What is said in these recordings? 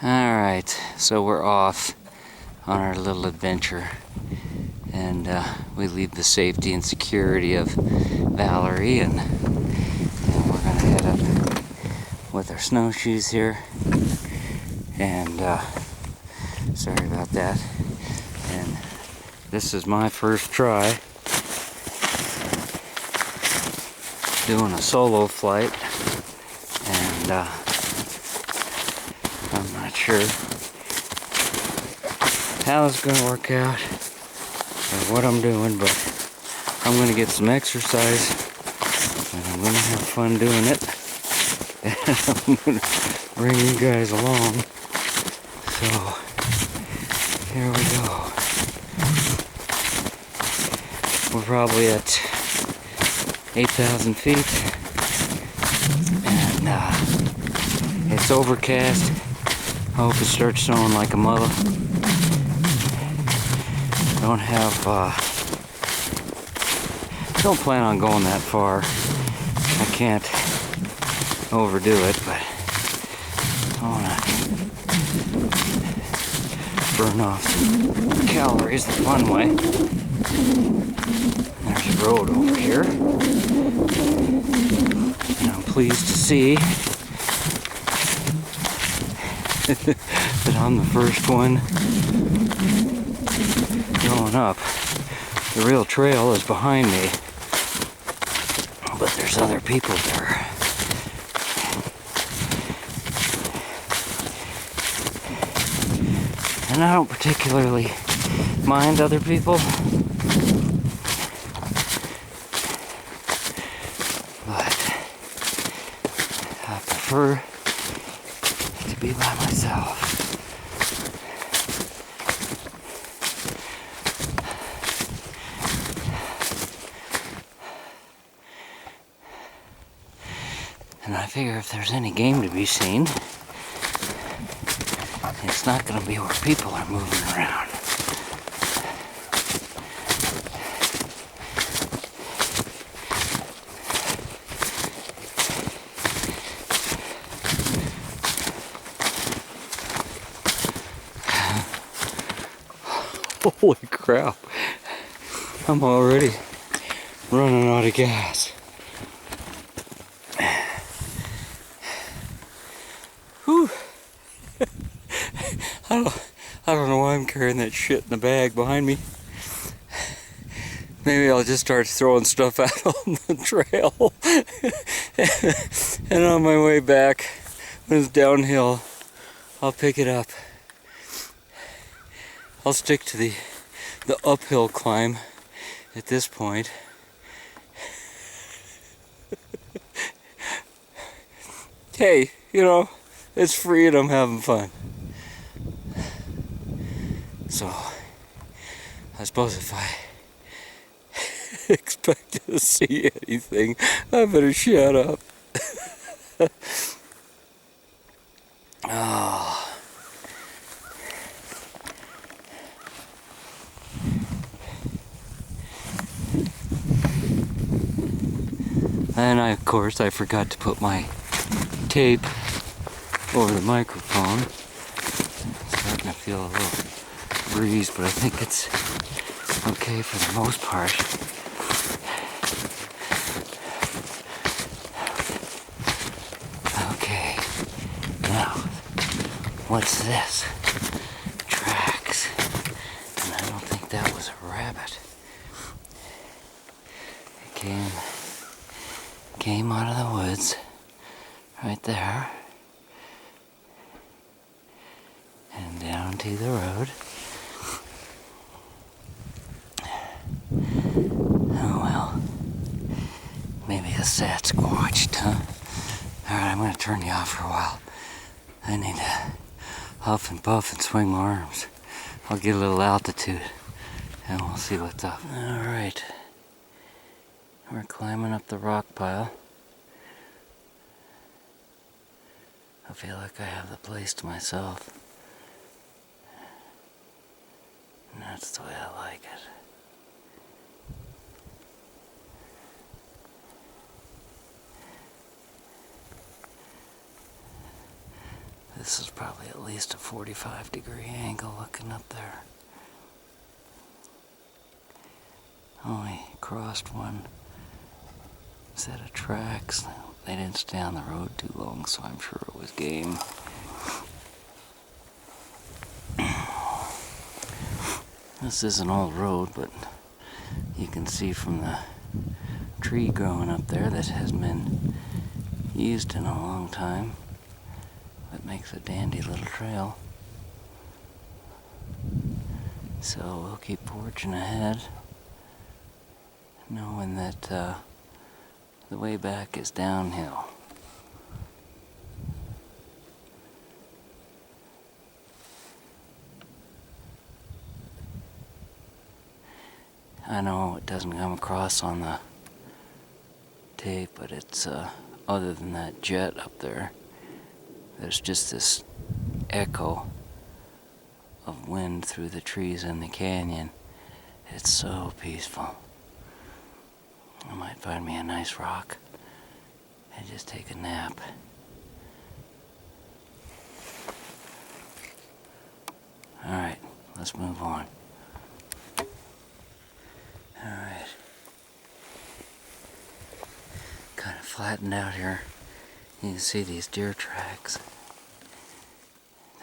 Alright, so we're off on our little adventure, and we leave the safety and security of Valerie, and we're gonna head up with our snowshoes here. And sorry about that. And this is my first try doing a solo flight, and I'm not sure how it's going to work out or what I'm doing, but I'm going to get some exercise and I'm going to have fun doing it, and I'm going to bring you guys along. So here we go. We're probably at 8,000 feet, and it's overcast. I hope it starts snowing like a mother. Don't plan on going that far. I can't overdo it, but I want to burn off some calories the fun way. There's a road over here, and I'm pleased to see that I'm the first one going up. The real trail is behind me, but there's other people there. And I don't particularly mind other people, but I prefer to be by myself. And I figure if there's any game to be seen, it's not going to be where people are moving around. Holy crap, I'm already running out of gas. Whew. I don't know why I'm carrying that shit in the bag behind me. Maybe I'll just start throwing stuff out on the trail. And on my way back, when it's downhill, I'll pick it up. I'll stick to the uphill climb at this point. Hey, you know, it's free and I'm having fun. So, I suppose if I expect to see anything, I better shut up. Oh. And of course, I forgot to put my tape over the microphone. It's starting to feel a little breeze, but I think it's okay for the most part. Okay, now, what's this? Tracks. And I don't think that was a rabbit. It came out of the woods right there and down to the road. Oh well, maybe a Sasquatch, huh? Alright, I'm gonna turn you off for a while. I need to huff and puff and swing my arms. I'll get a little altitude and we'll see what's up. Alright, we're climbing up the rock pile. I feel like I have the place to myself. And that's the way I like it. The This is probably at least a 45-degree angle looking up there. Only crossed one set of tracks. They didn't stay on the road too long, so I'm sure it was game. This is an old road, but you can see from the tree growing up there that hasn't been used in a long time. That makes a dandy little trail. So we'll keep forging ahead, knowing that the way back is downhill. I know it doesn't come across on the tape, but it's other than that jet up there, there's just this echo of wind through the trees in the canyon. It's so peaceful. I might find me a nice rock and just take a nap. Alright, let's move on. Alright. Kind of flattened out here. You can see these deer tracks.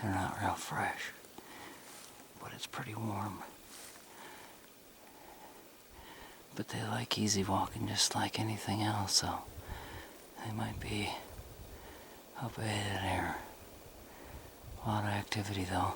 They're not real fresh, but it's pretty warm. But they like easy walking just like anything else, so they might be up ahead here. A lot of activity though.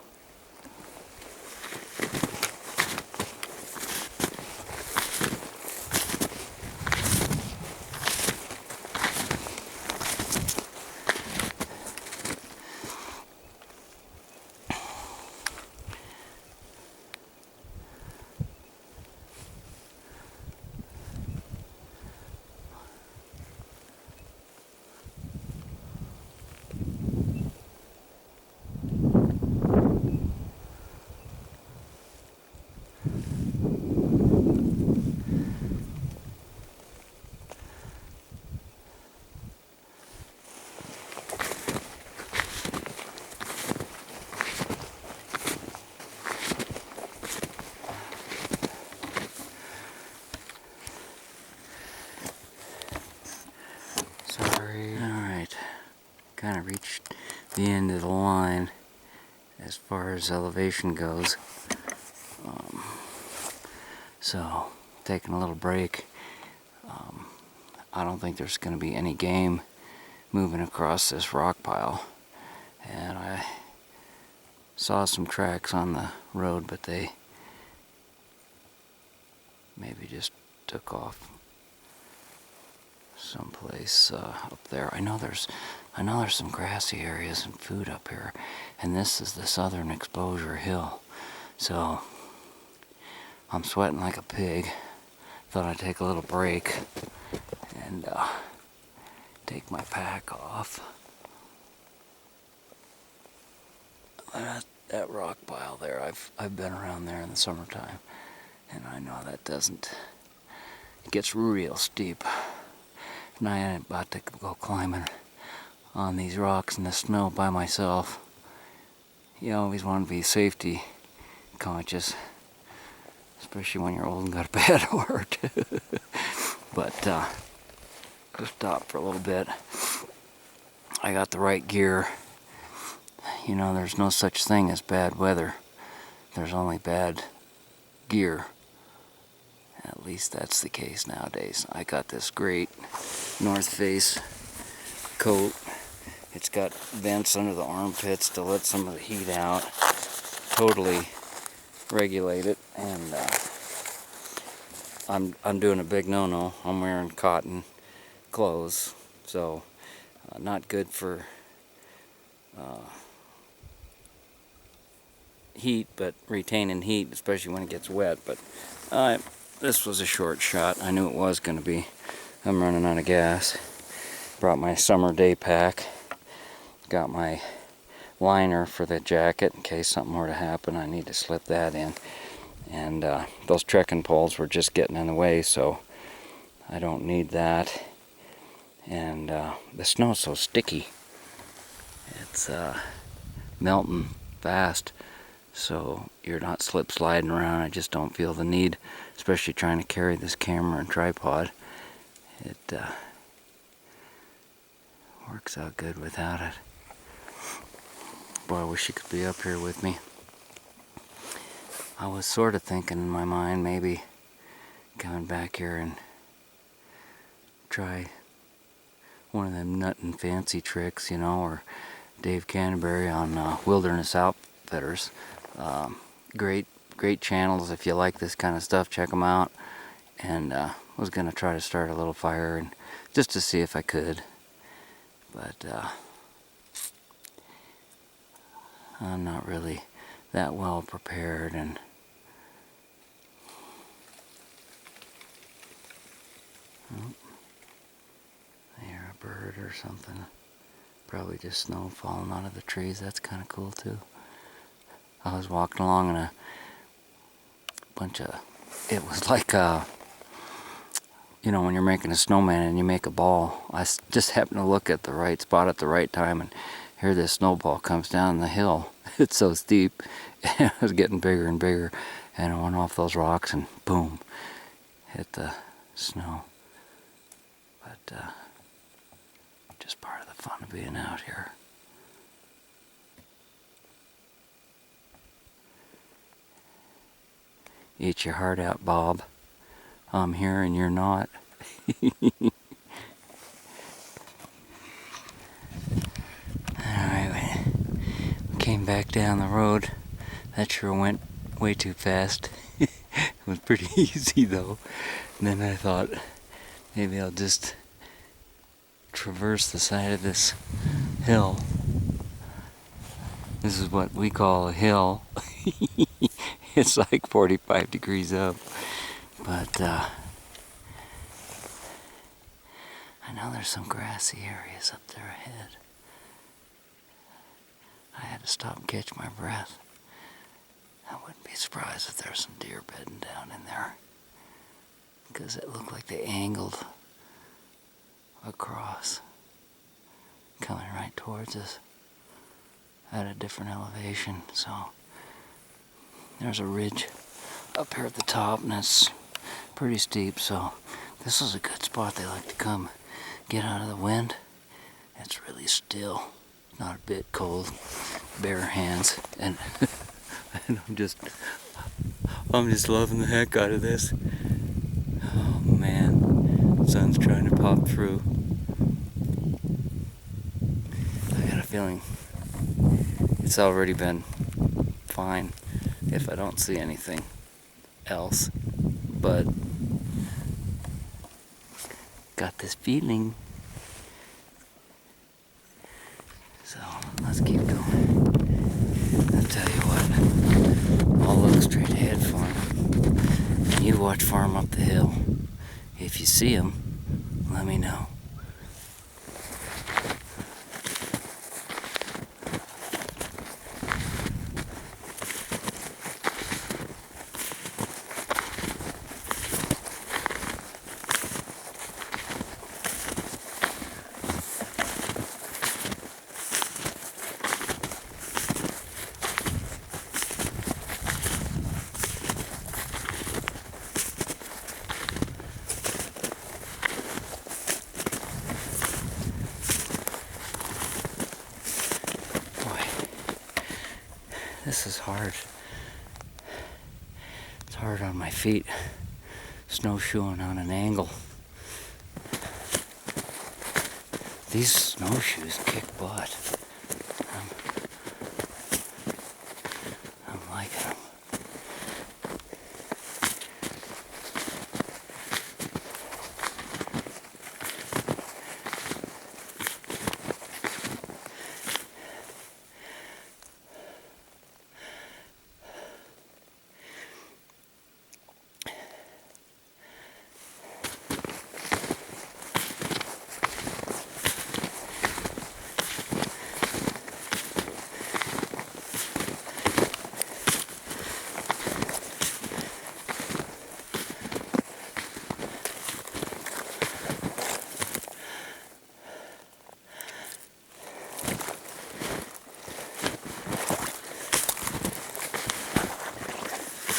Alright, kind of reached the end of the line as far as elevation goes. So, taking a little break. I don't think there's going to be any game moving across this rock pile. And I saw some tracks on the road, but they maybe just took off someplace up there. I know there's some grassy areas and food up here, and this is the southern exposure hill. So I'm sweating like a pig. Thought I'd take a little break and take my pack off. That rock pile there, I've been around there in the summertime, and I know that it gets real steep. And I ain't about to go climbing on these rocks in the snow by myself. You always want to be safety conscious, especially when you're old and got a bad heart. But just stop for a little bit. I got the right gear. You know, there's no such thing as bad weather. There's only bad gear. At least that's the case nowadays. I got this great North Face coat. It's got vents under the armpits to let some of the heat out. Totally regulate it. And I'm doing a big no-no. I'm wearing cotton clothes, so not good for heat, but retaining heat, especially when it gets wet. But this was a short shot. I knew it was going to be. I'm running out of gas. Brought my summer day pack. Got my liner for the jacket in case something were to happen. I need to slip that in. And those trekking poles were just getting in the way, so I don't need that. And the snow's so sticky. It's melting fast, so you're not slip sliding around. I just don't feel the need, especially trying to carry this camera and tripod. It works out good without it. Boy, I wish you could be up here with me. I was sort of thinking in my mind maybe coming back here and try one of them nut and fancy tricks, you know, or Dave Canterbury on Wilderness Outfitters. Great channels. If you like this kind of stuff, check them out. And was gonna try to start a little fire and just to see if I could, but I'm not really that well prepared. And oh, I hear a bird or something. Probably just snow falling out of the trees. That's kind of cool too. I was walking along and a bunch of, it was like you know, when you're making a snowman and you make a ball. I just happened to look at the right spot at the right time, and here this snowball comes down the hill. It's so steep, and it was getting bigger and bigger, and it went off those rocks and boom, hit the snow. But just part of the fun of being out here. Eat your heart out, Bob. I'm here and you're not. Alright, we came back down the road. That sure went way too fast. It was pretty easy though. And then I thought, maybe I'll just traverse the side of this hill. This is what we call a hill. It's like 45 degrees up. But I know there's some grassy areas up there ahead. I had to stop and catch my breath. I wouldn't be surprised if there's some deer bedding down in there, because it looked like they angled across, coming right towards us at a different elevation. So there's a ridge up here at the top, and it's pretty steep, so this is a good spot. They like to come get out of the wind. It's really still, not a bit cold, bare hands, and, and I'm just loving the heck out of this. Oh man, the sun's trying to pop through. I got a feeling it's already been fine if I don't see anything else, but got this feeling. So let's keep going. I'll tell you what, I'll look straight ahead for him, and you watch for him up the hill. If you see him, let me know. This is hard. It's hard on my feet, snowshoeing on an angle. These snowshoes kick butt. I'm liking them.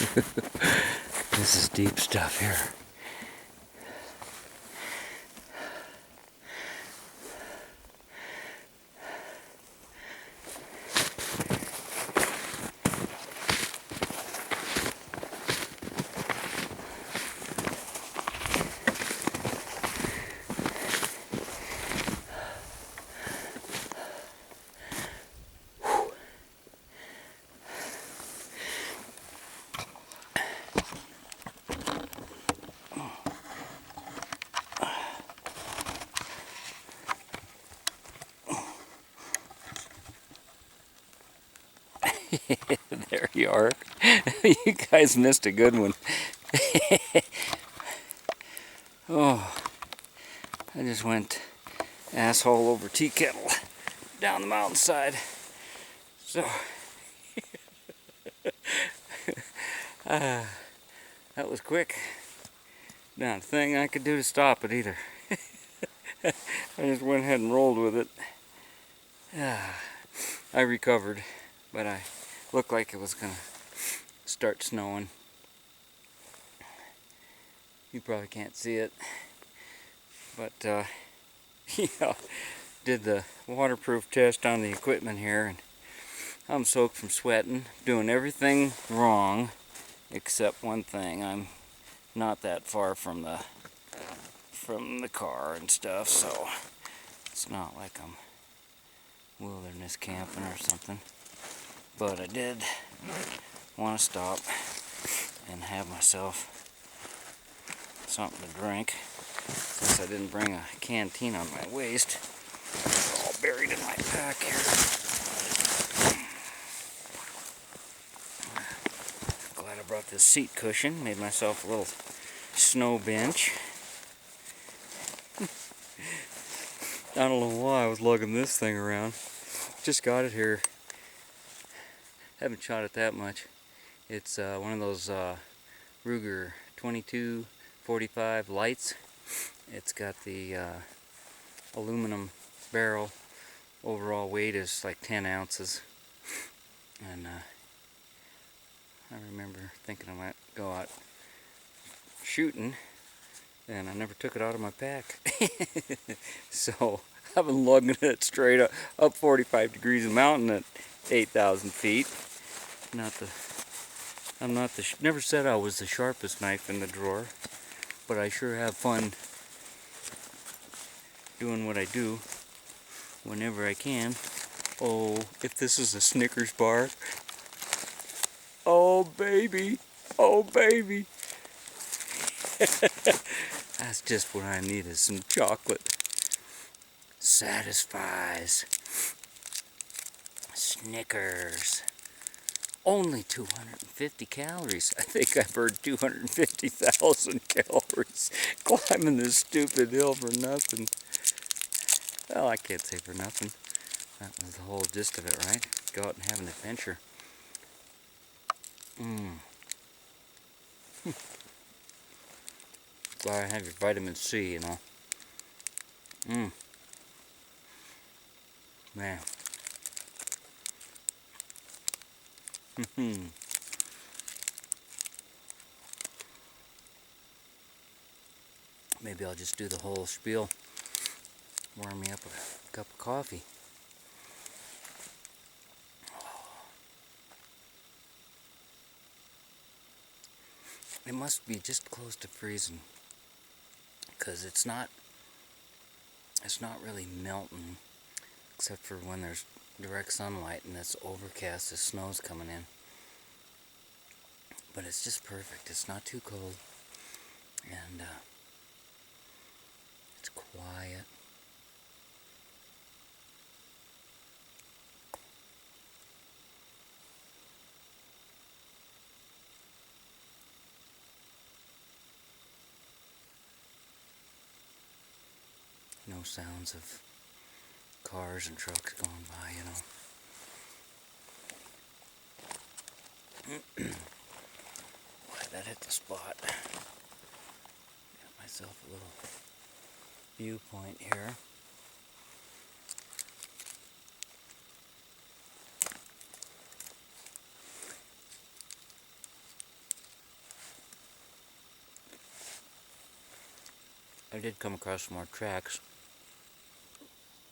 This is deep stuff here. There you are. You guys missed a good one. Oh, I just went asshole over tea kettle down the mountainside. So, that was quick. Not a thing I could do to stop it either. I just went ahead and rolled with it. I recovered, but I looked like it was gonna start snowing. You probably can't see it, but yeah, did the waterproof test on the equipment here, and I'm soaked from sweating, doing everything wrong except one thing. I'm not that far from the car and stuff, so it's not like I'm wilderness camping or something. But I did want to stop and have myself something to drink, since I didn't bring a canteen on my waist. It's all buried in my pack here. Glad I brought this seat cushion. Made myself a little snow bench. I don't know why I was lugging this thing around. Just got it here. Haven't shot it that much. It's one of those Ruger 22-45 lights. It's got the aluminum barrel. Overall weight is like 10 ounces. And I remember thinking I might go out shooting, and I never took it out of my pack. So I've been lugging it straight up 45 degrees a mountain at 8,000 feet. Never said I was the sharpest knife in the drawer, but I sure have fun doing what I do whenever I can. Oh, if this is a Snickers bar. Oh baby, oh baby. That's just what I need, is some chocolate. Satisfies. Snickers. Only 250 calories. I think I burned 250,000 calories climbing this stupid hill for nothing. Well, I can't say for nothing. That was the whole gist of it, right? Go out and have an adventure. Glad I have your vitamin C, you know. Man. Maybe I'll just do the whole spiel. Warm me up a cup of coffee. It must be just close to freezing, because it's not really melting, except for when there's direct sunlight and it's overcast, the snow's coming in. But it's just perfect. It's not too cold, and it's quiet. No sounds of cars and trucks going by, you know. Boy, that hit the spot. Got myself a little viewpoint here. I did come across some more tracks,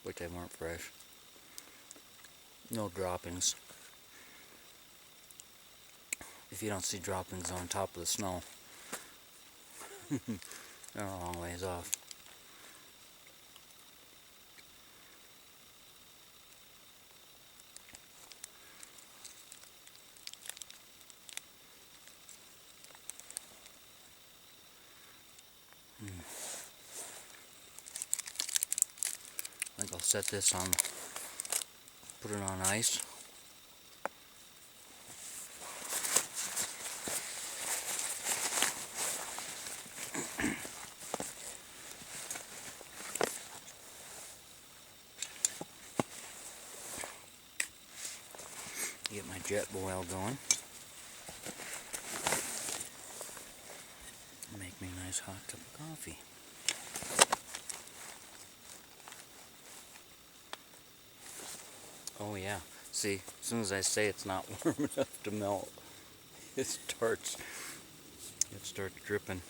but they weren't fresh. No droppings. If you don't see droppings on top of the snow, they're a long ways off. I think I'll set this on, put it on ice. Get my jet boil going. Make me a nice hot cup of coffee. Oh yeah, see, as soon as I say it's not warm enough to melt, it starts dripping.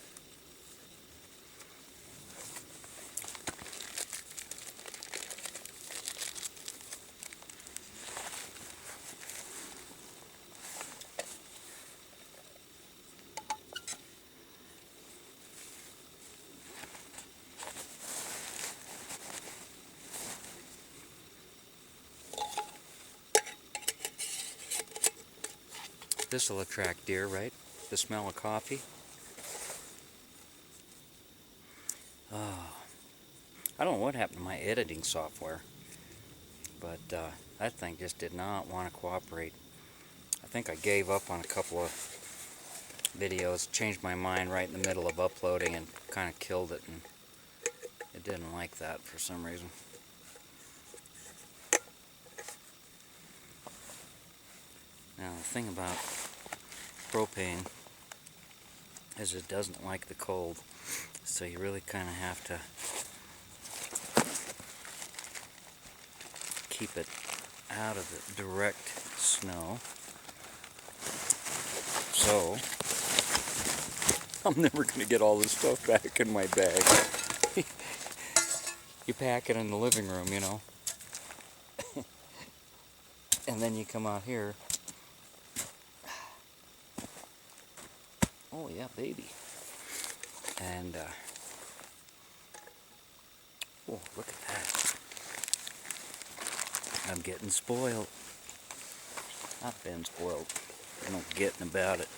This will attract deer, right? The smell of coffee. Oh, I don't know what happened to my editing software, but that thing just did not want to cooperate. I think I gave up on a couple of videos, changed my mind right in the middle of uploading and kind of killed it, and it didn't like that for some reason. Now the thing about propane is it doesn't like the cold, so you really kind of have to keep it out of the direct snow. So I'm never going to get all this stuff back in my bag. You pack it in the living room, you know, and then you come out here. Oh yeah, baby. And oh, look at that. I'm getting spoiled. I've been spoiled. There's no getting about it.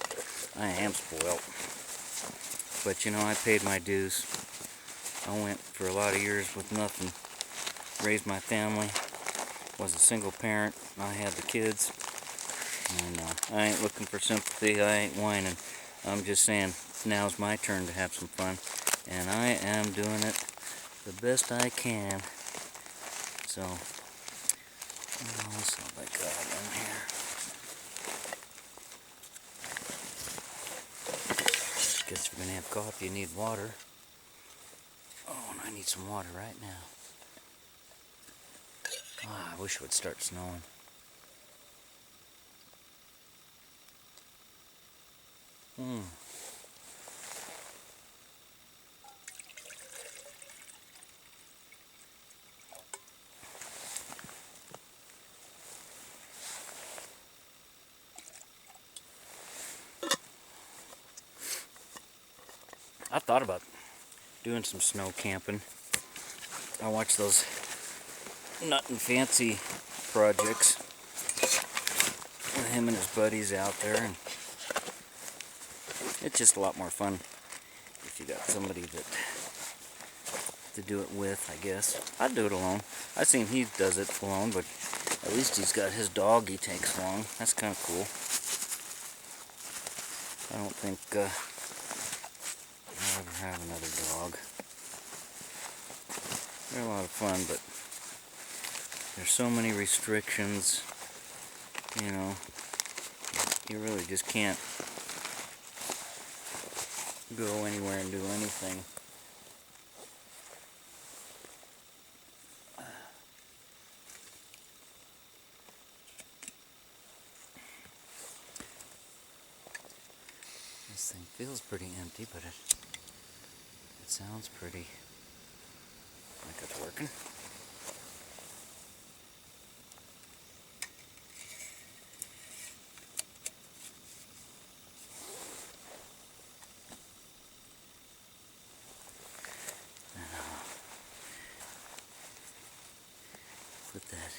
I am spoiled. But you know, I paid my dues. I went for a lot of years with nothing. Raised my family. Was a single parent. I had the kids. And I ain't looking for sympathy. I ain't whining. I'm just saying, now's my turn to have some fun. And I am doing it the best I can. So, let's see what I got in here. Guess if you're gonna have coffee, you need water. Oh, and I need some water right now. Ah, I wish it would start snowing. I thought about doing some snow camping. I watch those Nut and Fancy projects with him and his buddies out there, and it's just a lot more fun if you got somebody that to do it with, I guess. I'd do it alone. I've seen he does it alone, but at least he's got his dog he takes along. That's kind of cool. I don't think I'll ever have another dog. They're a lot of fun, but there's so many restrictions, you know, you really just can't go anywhere and do anything. This thing feels pretty empty, but it's sounds pretty like it's working. Put that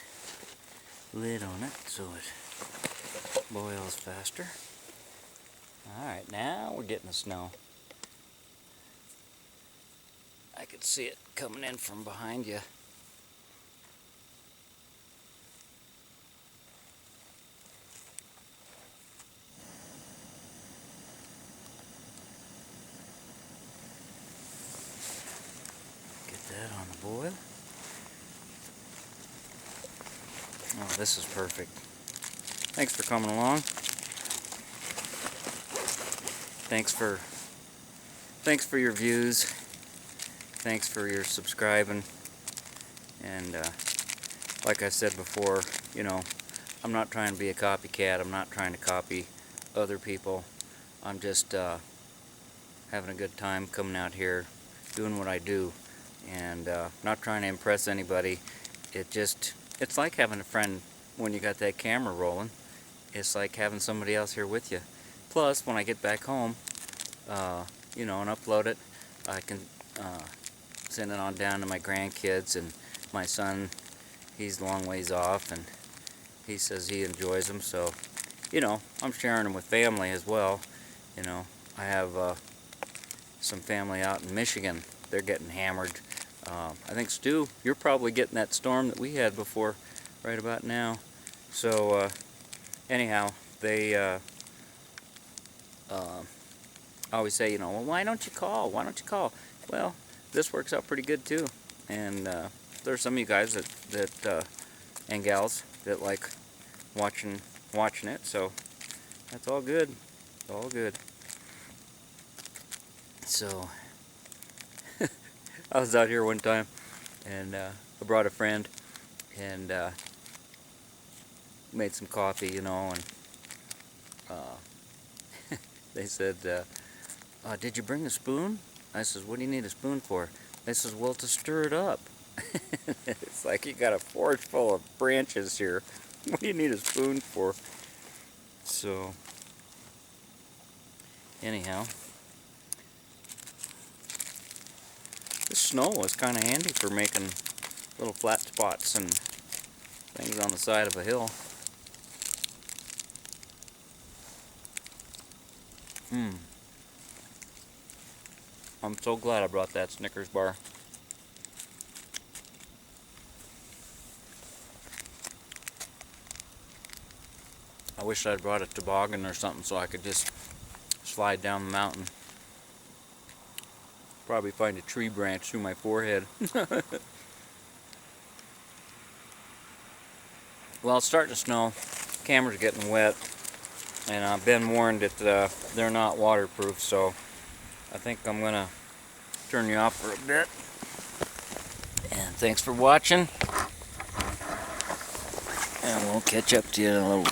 lid on it so it boils faster. Alright, now we're getting the snow. I could see it coming in from behind you. Get that on the boil. Oh, this is perfect. Thanks for coming along. Thanks for your views. Thanks for your subscribing. And like I said before, you know, I'm not trying to be a copycat. I'm not trying to copy other people. I'm just having a good time coming out here, doing what I do, and not trying to impress anybody. It's like having a friend when you got that camera rolling. It's like having somebody else here with you. Plus, when I get back home, you know, and upload it, I can send it on down to my grandkids, and my son, he's a long ways off, and he says he enjoys them, so, you know, I'm sharing them with family as well. You know, I have some family out in Michigan. They're getting hammered. I think, Stu, you're probably getting that storm that we had before right about now. So, anyhow, they always say, you know, well, why don't you call? Why don't you call? Well, this works out pretty good too. And there's some of you guys that and gals that like watching it. So that's all good. It's all good. So I was out here one time, and I brought a friend, and made some coffee, you know, and they said, did you bring a spoon? I says, what do you need a spoon for? They says, well, to stir it up. It's like you got a forge full of branches here. What do you need a spoon for? So, anyhow, this snow was kind of handy for making little flat spots and things on the side of a hill. I'm so glad I brought that Snickers bar. I wish I'd brought a toboggan or something so I could just slide down the mountain. Probably find a tree branch through my forehead. Well, it's starting to snow. Camera's getting wet. And I've been warned that they're not waterproof, so I think I'm going to turn you off for a bit. And thanks for watching. And we'll catch up to you in a little bit.